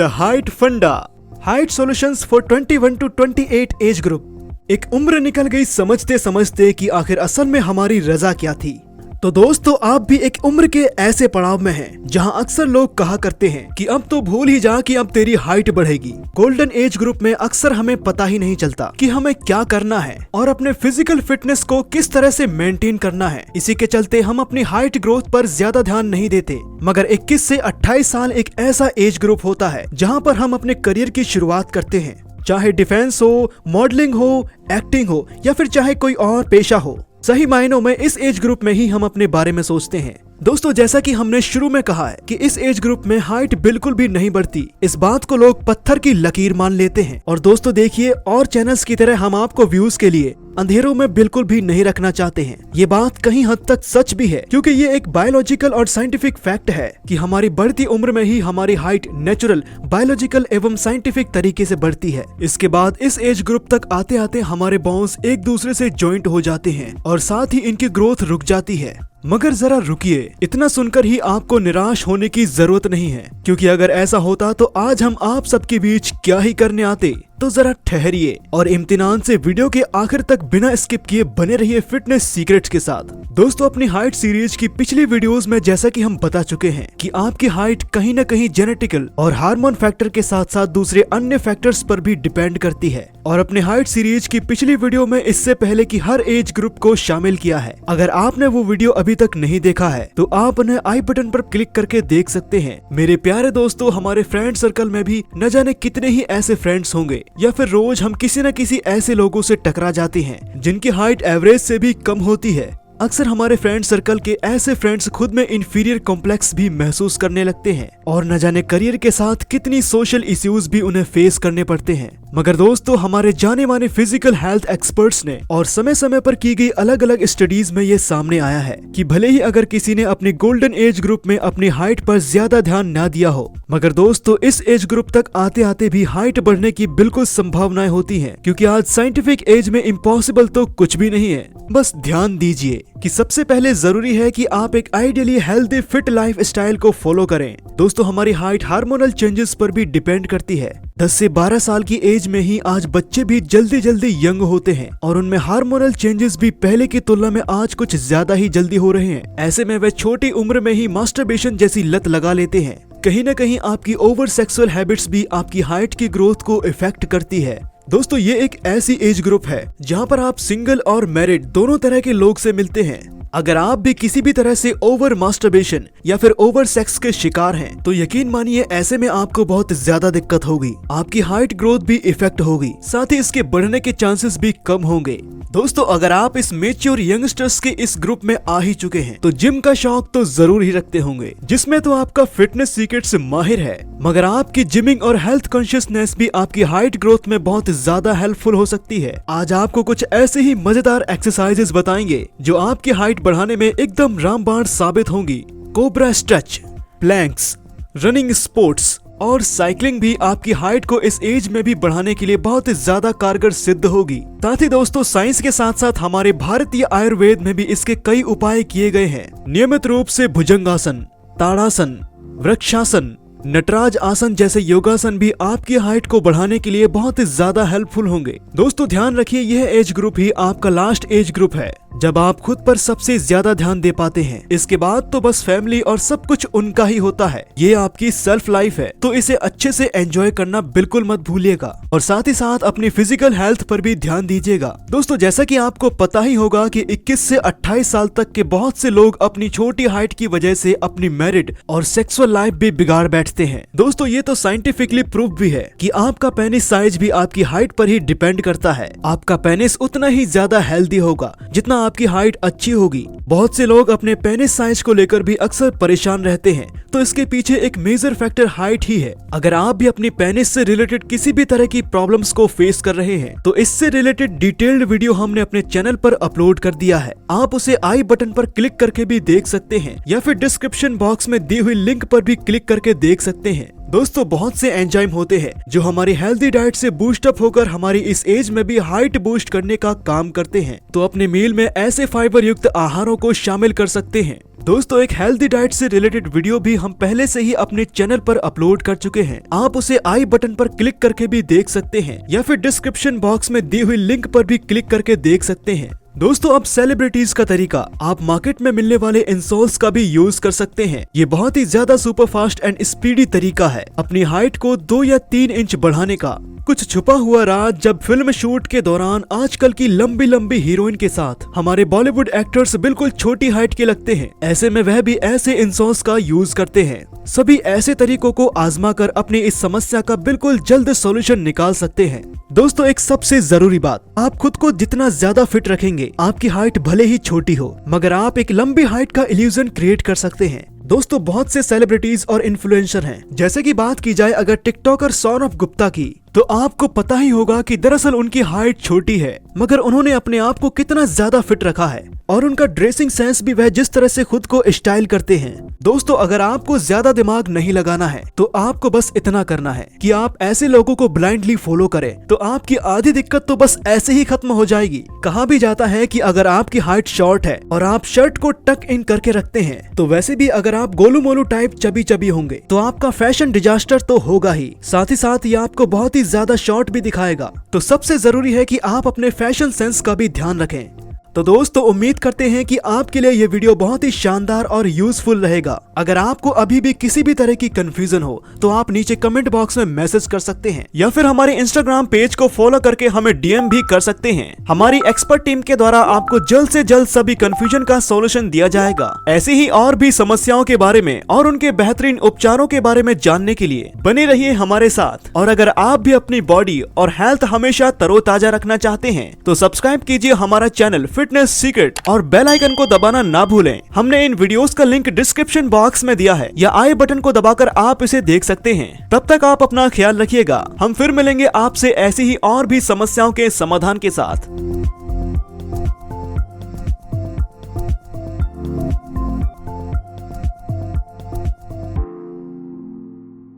The height फंडा, height solutions for 21 to 28 age group. एक उम्र निकल गई समझते समझते कि आखिर असल में हमारी रजा क्या थी। तो दोस्तों, आप भी एक उम्र के ऐसे पड़ाव में हैं जहां अक्सर लोग कहा करते हैं कि अब तो भूल ही जा कि अब तेरी हाइट बढ़ेगी। गोल्डन एज ग्रुप में अक्सर हमें पता ही नहीं चलता कि हमें क्या करना है और अपने फिजिकल फिटनेस को किस तरह से मेंटेन करना है। इसी के चलते हम अपनी हाइट ग्रोथ पर ज्यादा ध्यान नहीं देते। मगर 21 से 28 साल एक ऐसा एज ग्रुप होता है जहाँ पर हम अपने करियर की शुरुआत करते हैं, चाहे डिफेंस हो, मॉडलिंग हो, एक्टिंग हो या फिर चाहे कोई और पेशा हो। सही मायनों में इस एज ग्रुप में ही हम अपने बारे में सोचते हैं। दोस्तों, जैसा कि हमने शुरू में कहा है कि इस एज ग्रुप में हाइट बिल्कुल भी नहीं बढ़ती। इस बात को लोग पत्थर की लकीर मान लेते हैं। और दोस्तों देखिए, और चैनल्स की तरह हम आपको व्यूज के लिए अंधेरों में बिल्कुल भी नहीं रखना चाहते हैं। ये बात कहीं हद तक सच भी है, क्योंकि ये एक बायोलॉजिकल और साइंटिफिक फैक्ट है कि हमारी बढ़ती उम्र में ही हमारी हाइट नेचुरल, बायोलॉजिकल एवं साइंटिफिक तरीके से बढ़ती है। इसके बाद इस एज ग्रुप तक आते आते हमारे बोन्स एक दूसरे से जॉइंट हो जाते हैं और साथ ही इनकी ग्रोथ रुक जाती है। मगर जरा रुकिए, इतना सुनकर ही आपको निराश होने की जरूरत नहीं है, क्योंकि अगर ऐसा होता तो आज हम आप सबके बीच क्या ही करने आते। तो जरा ठहरिए और इम्तिनान से वीडियो के आखिर तक बिना स्किप किए बने रहिए फिटनेस सीक्रेट्स के साथ। दोस्तों, अपनी हाइट सीरीज की पिछली वीडियोस में जैसा कि हम बता चुके हैं कि आपकी हाइट कहीं न कहीं जेनेटिकल और हार्मोन फैक्टर के साथ साथ दूसरे अन्य फैक्टर्स पर भी डिपेंड करती है। और अपने हाइट सीरीज की पिछली वीडियो में इससे पहले की हर एज ग्रुप को शामिल किया है। अगर आपने वो वीडियो अभी तक नहीं देखा है तो आप उन्हें आई बटन पर क्लिक करके देख सकते हैं। मेरे प्यारे दोस्तों, हमारे फ्रेंड सर्कल में भी न जाने कितने ही ऐसे फ्रेंड्स होंगे या फिर रोज हम किसी न किसी ऐसे लोगों से टकरा जाते हैं जिनकी हाइट एवरेज से भी कम होती है। अक्सर हमारे फ्रेंड सर्कल के ऐसे फ्रेंड्स खुद में इंफीरियर कॉम्प्लेक्स भी महसूस करने लगते हैं और न जाने करियर के साथ कितनी सोशल इश्यूज भी उन्हें फेस करने पड़ते हैं। मगर दोस्तों, हमारे जाने माने फिजिकल हेल्थ एक्सपर्ट्स ने और समय समय पर की गई अलग अलग स्टडीज में ये सामने आया है कि भले ही अगर किसी ने अपनी गोल्डन एज ग्रुप में अपनी हाइट पर ज्यादा ध्यान न दिया हो, मगर दोस्तों इस एज ग्रुप तक आते आते भी हाइट बढ़ने की बिल्कुल संभावनाएं होती हैं, क्योंकि आज साइंटिफिक एज में इम्पॉसिबल तो कुछ भी नहीं है। बस ध्यान दीजिए कि सबसे पहले जरूरी है कि आप एक ideally healthy fit life style को फॉलो करें। दोस्तों, हमारी हाइट हार्मोनल चेंजेस पर भी डिपेंड करती है। 10 से 12 साल की एज में ही आज बच्चे भी जल्दी जल्दी यंग होते हैं और उनमें हार्मोनल चेंजेस भी पहले की तुलना में आज कुछ ज्यादा ही जल्दी हो रहे हैं। ऐसे में वे छोटी उम्र में ही मास्टरबेशन जैसी लत लगा लेते हैं। कहीं न कहीं आपकी ओवर सेक्सुअल हैबिट्स भी आपकी हाइट की ग्रोथ को इफेक्ट करती है। दोस्तों, ये एक ऐसी एज ग्रुप है जहाँ पर आप सिंगल और मैरिड दोनों तरह के लोग से मिलते हैं। अगर आप भी किसी भी तरह से ओवर मास्टरबेशन या फिर ओवर सेक्स के शिकार हैं, तो यकीन मानिए ऐसे में आपको बहुत ज्यादा दिक्कत होगी। आपकी हाइट ग्रोथ भी इफेक्ट होगी, साथ ही इसके बढ़ने के चांसेस भी कम होंगे। दोस्तों, अगर आप इस मेच्योर यंगस्टर्स के इस ग्रुप में आ ही चुके हैं तो जिम का शौक तो जरूर ही रखते होंगे, जिसमें तो आपका फिटनेस सीक्रेट से माहिर है। मगर आपकी जिमिंग और हेल्थ कॉन्शियसनेस भी आपकी हाइट ग्रोथ में बहुत ज्यादा हेल्पफुल हो सकती है। आज आपको कुछ ऐसे ही मजेदार एक्सरसाइजेस बताएंगे जो आपकी हाइट बढ़ाने में एकदम रामबाण साबित होंगी। Cobra stretch, planks, running sports और साइकिलिंग भी आपकी हाइट को इस एज में भी बढ़ाने के लिए बहुत ज्यादा कारगर सिद्ध होगी। साथ ही दोस्तों, साइंस के साथ साथ हमारे भारतीय आयुर्वेद में भी इसके कई उपाय किए गए हैं। नियमित रूप से भुजंगासन, ताड़ासन, वृक्षासन, नटराज आसन जैसे योगासन भी आपकी हाइट को बढ़ाने के लिए बहुत ज्यादा हेल्पफुल होंगे। दोस्तों, ध्यान रखिए, यह एज ग्रुप ही आपका लास्ट एज ग्रुप है जब आप खुद पर सबसे ज्यादा ध्यान दे पाते हैं। इसके बाद तो बस फैमिली और सब कुछ उनका ही होता है। ये आपकी सेल्फ लाइफ है, तो इसे अच्छे से एंजॉय करना बिल्कुल मत भूलिएगा और साथ ही साथ अपनी फिजिकल हेल्थ पर भी ध्यान दीजिएगा। दोस्तों, जैसा कि आपको पता ही होगा कि 21 से 28 साल तक के बहुत से लोग अपनी छोटी हाइट की वजह से अपनी मैरिड और सेक्सुअल लाइफ भी बिगाड़ बैठते हैं। दोस्तों, ये तो साइंटिफिकली प्रूफ भी है कि आपका पेनिस साइज भी आपकी हाइट पर ही डिपेंड करता है। आपका पेनिस उतना ही ज्यादा हेल्दी होगा जितना आपकी हाइट अच्छी होगी। बहुत से लोग अपने पेनिस साइज को लेकर भी अक्सर परेशान रहते हैं, तो इसके पीछे एक मेजर फैक्टर हाइट ही है। अगर आप भी अपनी पेनिस से रिलेटेड किसी भी तरह की प्रॉब्लम्स को फेस कर रहे हैं तो इससे रिलेटेड डिटेल्ड वीडियो हमने अपने चैनल पर अपलोड कर दिया है। आप उसे आई बटन पर क्लिक करके भी देख सकते हैं या फिर डिस्क्रिप्शन बॉक्स में दी हुई लिंक पर भी क्लिक करके देख सकते हैं। दोस्तों बहुत से एंजाइम होते हैं जो हमारी हेल्दी डाइट से बूस्ट अप होकर हमारी इस एज में भी हाइट बूस्ट करने का काम करते हैं। तो अपने मील में ऐसे फाइबर युक्त आहारों को शामिल कर सकते हैं। दोस्तों एक हेल्दी डाइट से रिलेटेड वीडियो भी हम पहले से ही अपने चैनल पर अपलोड कर चुके हैं। आप उसे आई बटन पर क्लिक करके भी देख सकते हैं या फिर डिस्क्रिप्शन बॉक्स में दी हुई लिंक पर भी क्लिक करके देख सकते हैं। दोस्तों अब सेलिब्रिटीज का तरीका, आप मार्केट में मिलने वाले इंसोल्स का भी यूज कर सकते हैं। ये बहुत ही ज्यादा सुपर फास्ट एंड स्पीडी तरीका है अपनी हाइट को 2 या 3 इंच बढ़ाने का। कुछ छुपा हुआ राज जब फिल्म शूट के दौरान आजकल की लंबी लंबी हीरोइन के साथ हमारे बॉलीवुड एक्टर्स बिल्कुल छोटी हाइट के लगते हैं, ऐसे में वह भी ऐसे इंसोल्स का यूज करते हैं। सभी ऐसे तरीकों को आजमा कर अपनी इस समस्या का बिल्कुल जल्द सॉल्यूशन निकाल सकते हैं। दोस्तों एक सबसे जरूरी बात, आप खुद को जितना ज्यादा फिट रखेंगे, आपकी हाइट भले ही छोटी हो मगर आप एक लंबी हाइट का इल्यूजन क्रिएट कर सकते हैं। दोस्तों बहुत से सेलिब्रिटीज और इन्फ्लुएंसर हैं, जैसे कि बात की जाए अगर टिकटॉकर सौरभ गुप्ता की, तो आपको पता ही होगा कि दरअसल उनकी हाइट छोटी है मगर उन्होंने अपने आप को कितना ज्यादा फिट रखा है और उनका ड्रेसिंग सेंस भी वह जिस तरह से खुद को स्टाइल करते हैं। दोस्तों अगर आपको ज्यादा दिमाग नहीं लगाना है तो आपको बस इतना करना है कि आप ऐसे लोगों को ब्लाइंडली फॉलो करें तो आपकी आधी दिक्कत तो बस ऐसे ही खत्म हो जाएगी। कहा भी जाता है कि अगर आपकी हाइट शॉर्ट है और आप शर्ट को टक इन करके रखते हैं तो वैसे भी अगर आप Golu Molu type chubby chubby होंगे तो आपका फैशन डिजास्टर तो होगा ही, साथ ही आपको बहुत ही ज्यादा शॉर्ट भी दिखाएगा। तो सबसे जरूरी है कि आप अपने फैशन सेंस का भी ध्यान रखें। तो दोस्तों उम्मीद करते हैं कि आपके लिए ये वीडियो बहुत ही शानदार और यूजफुल रहेगा। अगर आपको अभी भी किसी भी तरह की कंफ्यूजन हो तो आप नीचे कमेंट बॉक्स में मैसेज कर सकते हैं या फिर हमारे इंस्टाग्राम पेज को फॉलो करके हमें डीएम भी कर सकते हैं। हमारी एक्सपर्ट टीम के द्वारा आपको जल्द से जल्द सभी कंफ्यूजन का सॉल्यूशन दिया जाएगा। ऐसी ही और भी समस्याओं के बारे में और उनके बेहतरीन उपचारों के बारे में जानने के लिए बने रहिए हमारे साथ। और अगर आप भी अपनी बॉडी और हेल्थ हमेशा तरोताजा रखना चाहते हैं तो सब्सक्राइब कीजिए हमारा चैनल फिटनेस सीक्रेट और बेल आइकन को दबाना ना भूलें। हमने इन वीडियोस का लिंक डिस्क्रिप्शन बॉक्स में दिया है या आई बटन को दबाकर आप इसे देख सकते हैं। तब तक आप अपना ख्याल रखिएगा। हम फिर मिलेंगे आपसे ऐसी ही और भी समस्याओं के समाधान के साथ।